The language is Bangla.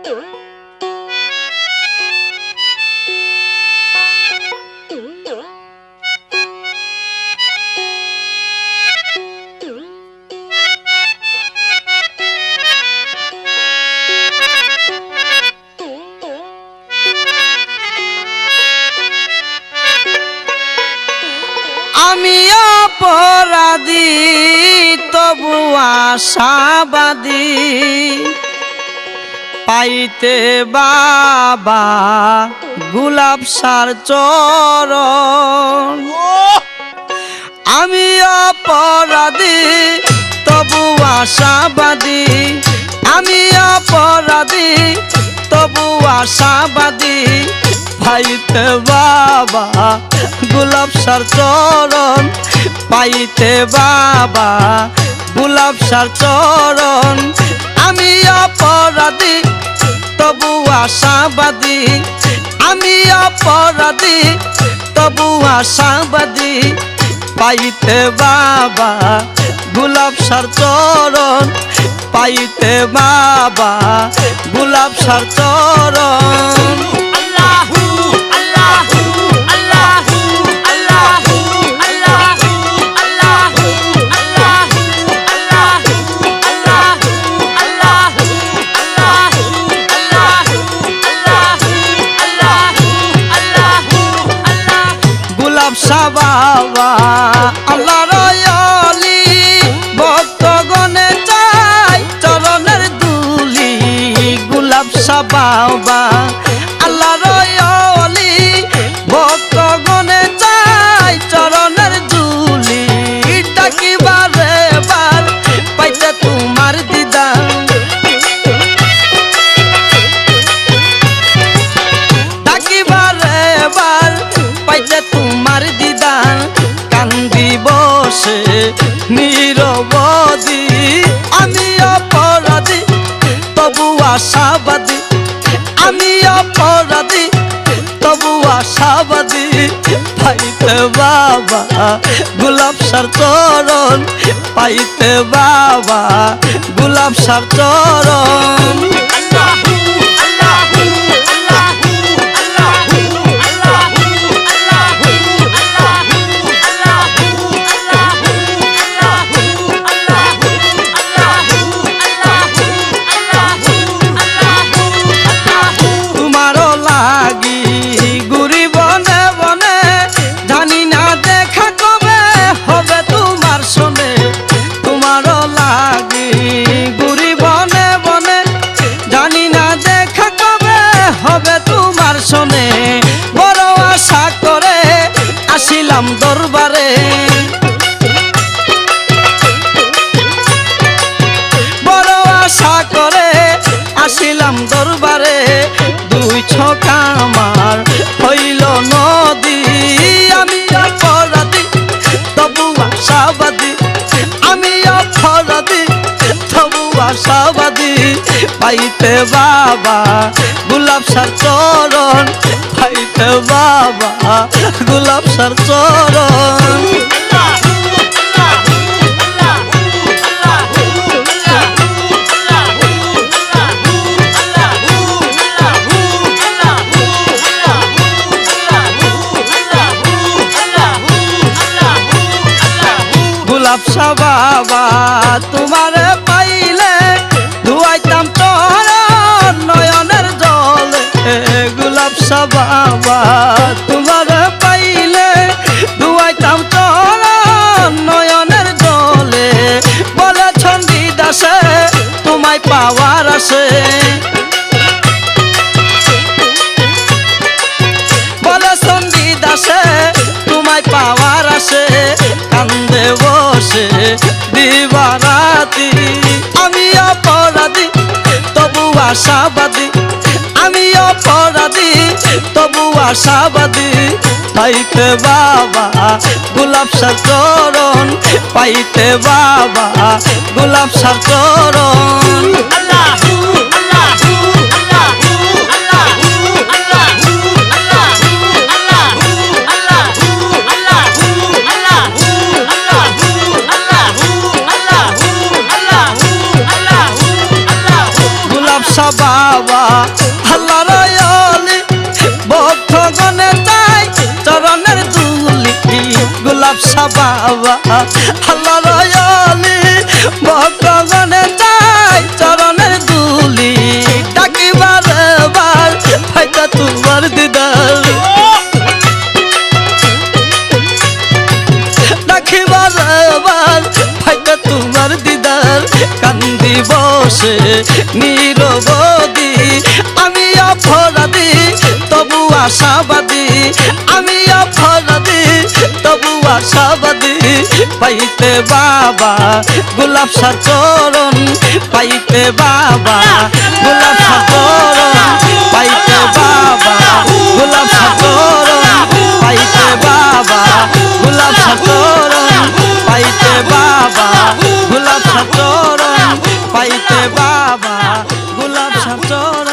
আমি অপরাধী তবু আশাবাদী পাইতে বাবা গোলাপ সার চরণ। আমি অপরাধী তবু আশাবাদী, আমি অপরাধী তবু আশাবাদী পাইতে বাবা গোলাপ সার চরণ, পাইতে বাবা গোলাপ সার চরণ। আমি অপরাধী তবু আশাবাদী, আমি অপরাধী তবু আশাবাদী পাইতে বাবা গোলাপ সার চরণ, পাইতে বাবা গোলাপ সার চরণ। বাবা আল্লাহর আলি ভক্তগণে চাই চরণের দুলি, গোলাপ বাবা আল্লাহর আলি ভক্তগণে চাই চরণের দুলি। ডাকিবারে বার পাইতে তোমার দিদার, ডাকিবারে বার পাইতে তোমার দিদার। কান্দি বসে নীরবদি আমি অপরাধী তবু আশাবাদী, আমি অপরাধী তবু আশাবাদী পাইতে বাবা গোলাপ সার চরণ, পাইতে বাবা গোলাপ সার চরণ। শোনে বড় আশা করে আসিলাম দরবারে, বড় আশা করে আসিলাম দরবারে। দুই ছকা আমার হইল নদী, আমি অপরাধী তবু আশাবাদী, আমি অপরাধী তবু আশাবাদী পাইতে বাবা গোলাপ সার চরণ, পাইতে বাবা গোলাপ সার চরণ। গোলাপ বাবা তোমারে পাইলে ধুয়াইতাম চরণ নয়নের জলে, গোলাপ বাবা তোমারে পাইলে ধুয়াইতাম চরণ নয়নের জলে। বলে ছন্দি দাসে তোমায় পাওয়ার আসে, বলে ছন্দি দাসে তোমায় পাওয়ার আসে। কান্দে বসে দিবারাতি আমি অপরাধী তবু আশাবাদী, আমি অপরাধী তবু আশাবাদী পাইতে বাবা গোলাপ সার চরণ, পাইতে বাবা গোলাপ সার চরণ। বাবা গোলাপ বাবা আল্লাহ রয়ালি ভক্তগণে চাই চরণের দুলি ডাকিবার বার হয়তো তোমার দিদার ডাকিবার বার হয়তো তোমার দিদার কান্দি বসে নীরবদি আমি অপরাধী তবু আশাবাদী আমি অপরাধী তবু আশাবাদী পাইতে বাবা গোলাপ চরণ পাইতে বাবা গোলাপ চরণ পাইতে বাবা গোলাপ চরণ পাইতে বাবা গোলাপ চরণ পাইতে বাবা গোলাপ চরণ পাইতে বাবা গোলাপ চরণ